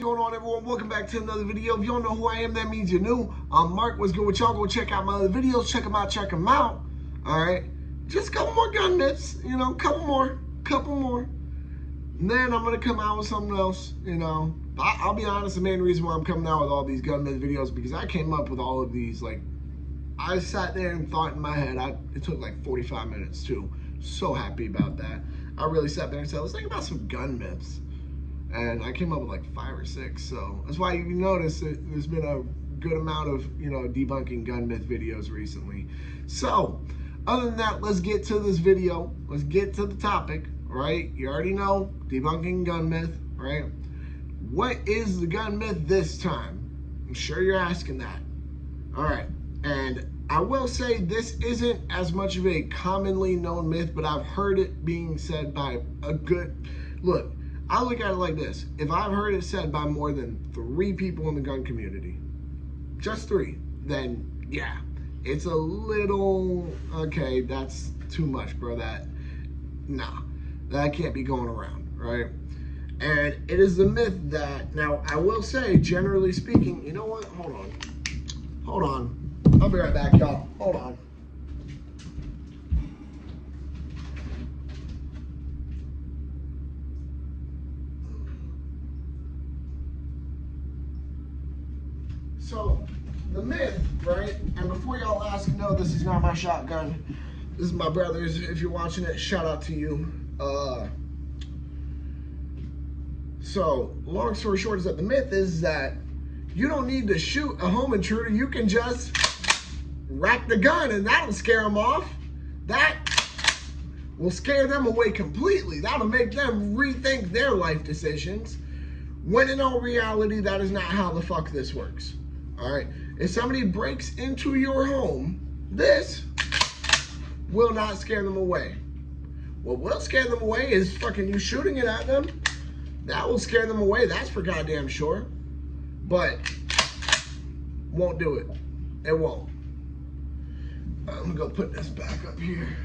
What's going on, everyone? Welcome back to another video. If you don't know who I am, that means you're new. I'm Mark. What's good with y'all? Go check out my other videos. Check them out. All right, just a couple more gun myths, couple more. And then I'm gonna come out with something else, I'll be honest, the main reason why I'm coming out with all these gun myth videos because I came up with all of these. Like, I sat there and thought in my head. It took like 45 minutes too. So happy about that. I really sat there and said, let's think about some gun myths. And I came up with like 5 or 6, so that's why you notice that there's been a good amount of, debunking gun myth videos recently. So, other than that, let's get to this video. Let's get to the topic, right? You already know, debunking gun myth, right? What is the gun myth this time? I'm sure you're asking that. All right, and I will say this isn't as much of a commonly known myth, but I've heard it being said by a good, look, I look at it like this. If I've heard it said by more than 3 people in the gun community, just 3, then yeah, it's a little, okay, that's too much, bro. That can't be going around, right? And it is the myth that, now I will say, generally speaking, you know what? Hold on. I'll be right back, y'all. Hold on. So, the myth, right? And before y'all ask, no, this is not my shotgun. This is my brother's. If you're watching it, shout out to you. So, long story short is that the myth is that you don't need to shoot a home intruder. You can just rack the gun and that'll scare them off. That will scare them away completely. That'll make them rethink their life decisions. When in all reality, that is not how the fuck this works. All right, if somebody breaks into your home, this will not scare them away. What will scare them away is fucking you shooting it at them. That will scare them away, that's for goddamn sure. But won't do it. It won't. I'm gonna go put this back up here.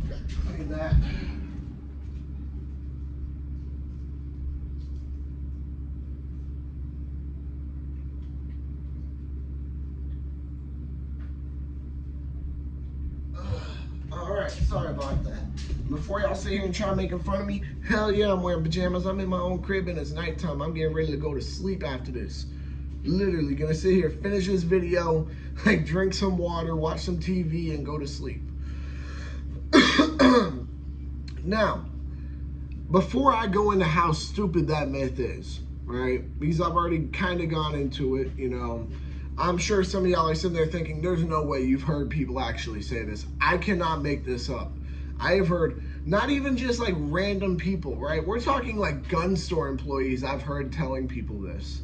Gotta clean that. Sorry about that. Before y'all sit here and try making fun of me, hell yeah, I'm wearing pajamas. I'm in my own crib and it's nighttime. I'm getting ready to go to sleep after this. Literally gonna sit here, finish this video, like drink some water, watch some TV, and go to sleep. Now, before I go into how stupid that myth is, right? Because I've already kind of gone into it, I'm sure some of y'all are sitting there thinking, there's no way you've heard people actually say this. I cannot make this up. I have heard, not even just like random people, right? We're talking like gun store employees I've heard telling people this.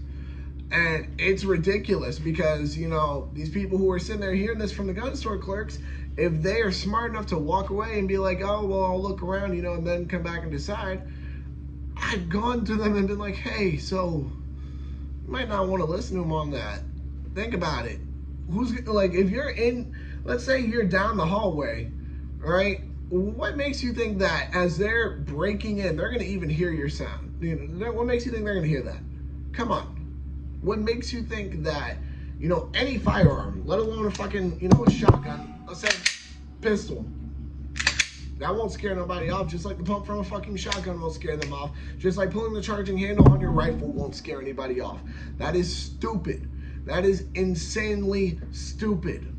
And it's ridiculous because, these people who are sitting there hearing this from the gun store clerks, if they are smart enough to walk away and be like, oh, well, I'll look around, and then come back and decide, I've gone to them and been like, hey, so you might not want to listen to them on that. Think about it. If you're in, let's say you're down the hallway, right? What makes you think that as they're breaking in, they're going to even hear your sound? What makes you think they're going to hear that? Come on. What makes you think that, any firearm, let alone a fucking, a shotgun, let's say pistol, that won't scare nobody off, just like the pump from a fucking shotgun won't scare them off, just like pulling the charging handle on your rifle won't scare anybody off. That is stupid. That is insanely stupid.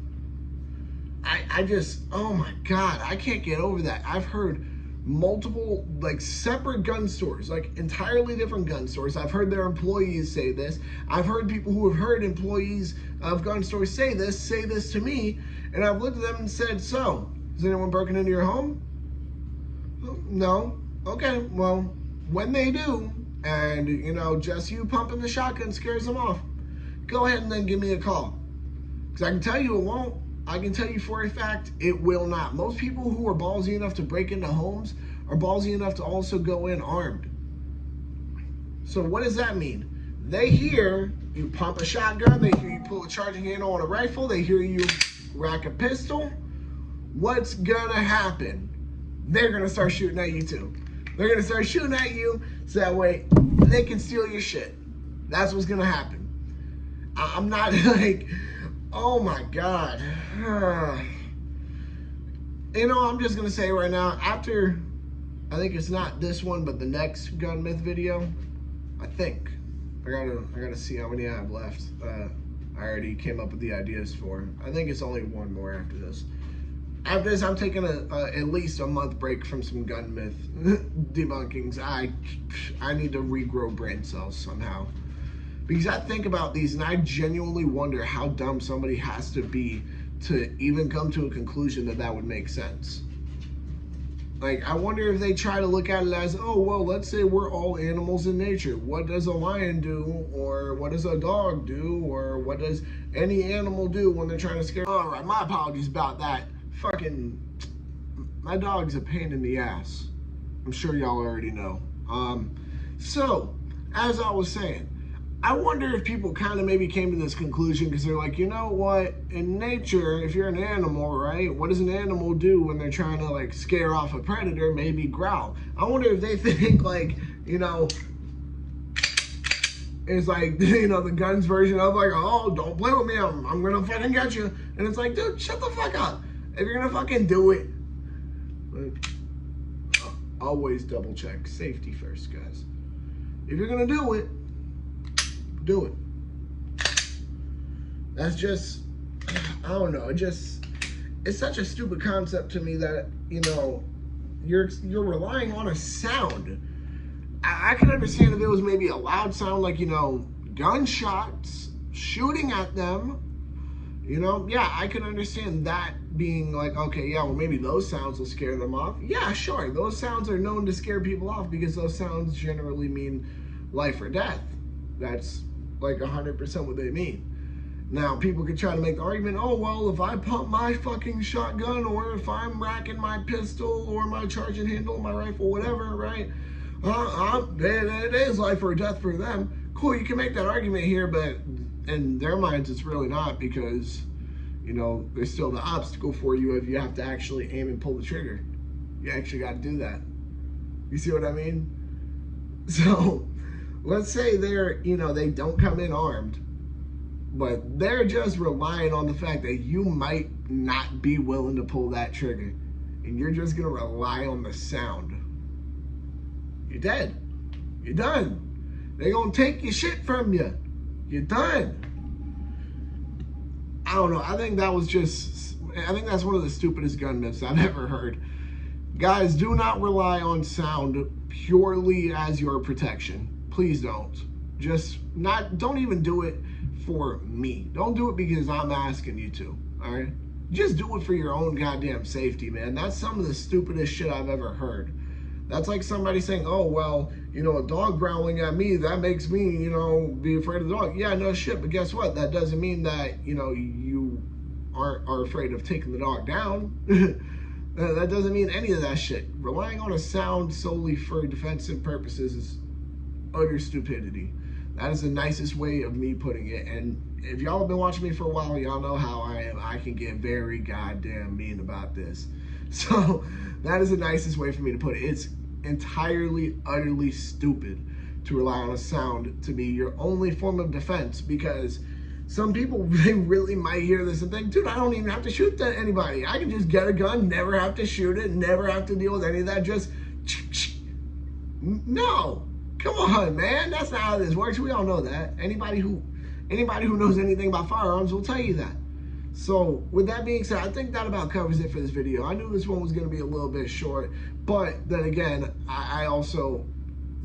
I just, oh my God, I can't get over that. I've heard multiple, separate gun stores, entirely different gun stores. I've heard their employees say this. I've heard people who have heard employees of gun stores say this to me, and I've looked at them and said, so, has anyone broken into your home? No. Okay, well, when they do, and, just you pumping the shotgun scares them off, go ahead and then give me a call. Because I can tell you it won't. I can tell you for a fact it will not. Most people who are ballsy enough to break into homes are ballsy enough to also go in armed. So what does that mean? They hear you pump a shotgun, they hear you pull a charging handle on a rifle, they hear you rack a pistol. What's gonna happen? They're gonna start shooting at you too. They're gonna start shooting at you so that way they can steal your shit. That's what's gonna happen. I'm not like, oh my God. You know, I'm just gonna say right now, after, I think it's not this one, but the next gun myth video, I think. I gotta see how many I have left. I already came up with the ideas for. I think it's only one more after this. After this, I'm taking at least a month break from some gun myth debunkings. I need to regrow brain cells somehow. Because I think about these and I genuinely wonder how dumb somebody has to be to even come to a conclusion that that would make sense. Like, I wonder if they try to look at it as, oh, well, let's say we're all animals in nature. What does a lion do? Or what does a dog do? Or what does any animal do when they're trying to scare? All right, my apologies about that. Fucking, my dog's a pain in the ass. I'm sure y'all already know. So, as I was saying, I wonder if people kind of maybe came to this conclusion because they're like, you know what, in nature, if you're an animal, right, what does an animal do when they're trying to like scare off a predator? Maybe growl. I wonder if they think like, you know, it's like, you know, the gun's version of like, oh, don't play with me, I'm gonna fucking get you. And it's like, dude, shut the fuck up. If you're gonna fucking do it, like, always double check. Safety first, guys. If you're gonna do it, do it. That's just, I don't know, it's such a stupid concept to me that, you know, you're relying on a sound. I can understand if it was maybe a loud sound like, you know, gunshots, shooting at them, you know, yeah, I can understand that being like, okay, yeah, well, maybe those sounds will scare them off. Yeah, sure, those sounds are known to scare people off because those sounds generally mean life or death. That's like 100% what they mean. Now, people could try to make the argument, oh, well, if I pump my fucking shotgun or if I'm racking my pistol or my charging handle, my rifle, whatever, right? It is life or death for them. Cool, you can make that argument here, but in their minds, it's really not because, you know, there's still the obstacle for you if you have to actually aim and pull the trigger. You actually got to do that. You see what I mean? So, let's say they're, you know, they don't come in armed, but they're just relying on the fact that you might not be willing to pull that trigger. And you're just going to rely on the sound. You're dead. You're done. They're going to take your shit from you. You're done. I don't know. I think that's one of the stupidest gun myths I've ever heard. Guys, do not rely on sound purely as your protection. Please don't. Don't even do it for me. Don't do it because I'm asking you to, all right? Just do it for your own goddamn safety, man. That's some of the stupidest shit I've ever heard. That's like somebody saying, oh, well, you know, a dog growling at me, that makes me, you know, be afraid of the dog. Yeah, no shit, but guess what? That doesn't mean that, you know, you are afraid of taking the dog down. That doesn't mean any of that shit. Relying on a sound solely for defensive purposes is utter stupidity. That is the nicest way of me putting it. And if y'all have been watching me for a while, y'all know how I am. I can get very goddamn mean about this. So that is the nicest way for me to put it. It's entirely, utterly stupid to rely on a sound to be your only form of defense, because some people, they really might hear this and think, dude, I don't even have to shoot anybody. I can just get a gun, never have to shoot it, never have to deal with any of that. Just, no. Come on, man. That's not how this works. We all know that. Anybody who knows anything about firearms will tell you that. So, with that being said, I think that about covers it for this video. I knew this one was going to be a little bit short, but then again, I also,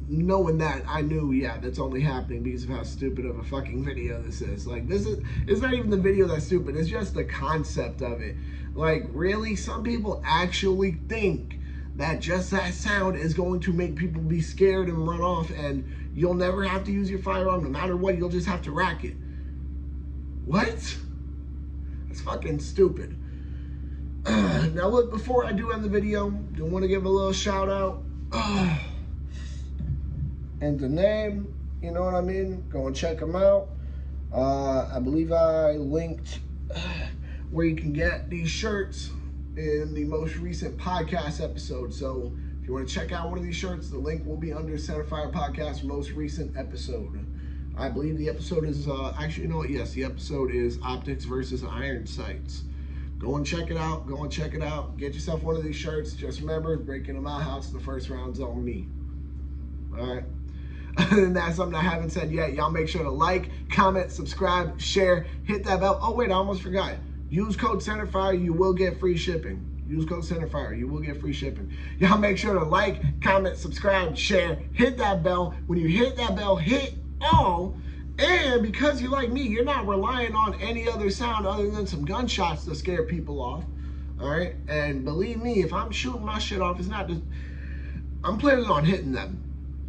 knowing that, I knew, yeah, that's only happening because of how stupid of a fucking video this is. Like, it's not even the video that's stupid. It's just the concept of it. Like, really? Some people actually think that just that sound is going to make people be scared and run off, and you'll never have to use your firearm no matter what. You'll just have to rack it. What? That's fucking stupid. Now look, before I do end the video, do want to give a little shout out. And the name, you know what I mean? Go and check them out. I believe I linked where you can get these shirts in the most recent podcast episode. So if you want to check out one of these shirts, the link will be under Centerfire Podcast most recent episode. I believe the episode is, actually, you know what? Yes, the episode is Optics versus Iron Sights. Go and check it out. Go and check it out. Get yourself one of these shirts. Just remember, breaking in my house, the first round's on me. All right. Other than that, something I haven't said yet. Y'all make sure to like, comment, subscribe, share, hit that bell. Oh, wait, I almost forgot. Use code CenterFire. You will get free shipping. Use code CenterFire. You will get free shipping. Y'all make sure to like, comment, subscribe, share, hit that bell. When you hit that bell, hit all. And because you're like me, you're not relying on any other sound other than some gunshots to scare people off. All right? And believe me, if I'm shooting my shit off, it's not just... I'm planning on hitting them.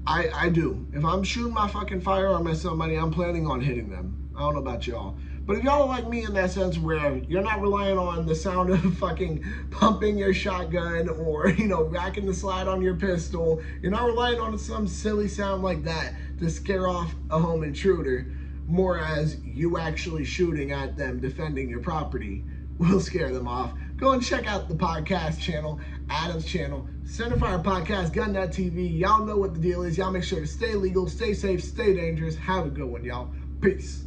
I do. If I'm shooting my fucking firearm at somebody, I'm planning on hitting them. I don't know about y'all. But if y'all are like me in that sense where you're not relying on the sound of fucking pumping your shotgun or, you know, racking the slide on your pistol, you're not relying on some silly sound like that to scare off a home intruder, more as you actually shooting at them, defending your property, will scare them off. Go and check out the podcast channel, Adam's channel, Centerfire Podcast, Gun Nut TV. Y'all know what the deal is. Y'all make sure to stay legal, stay safe, stay dangerous. Have a good one, y'all. Peace.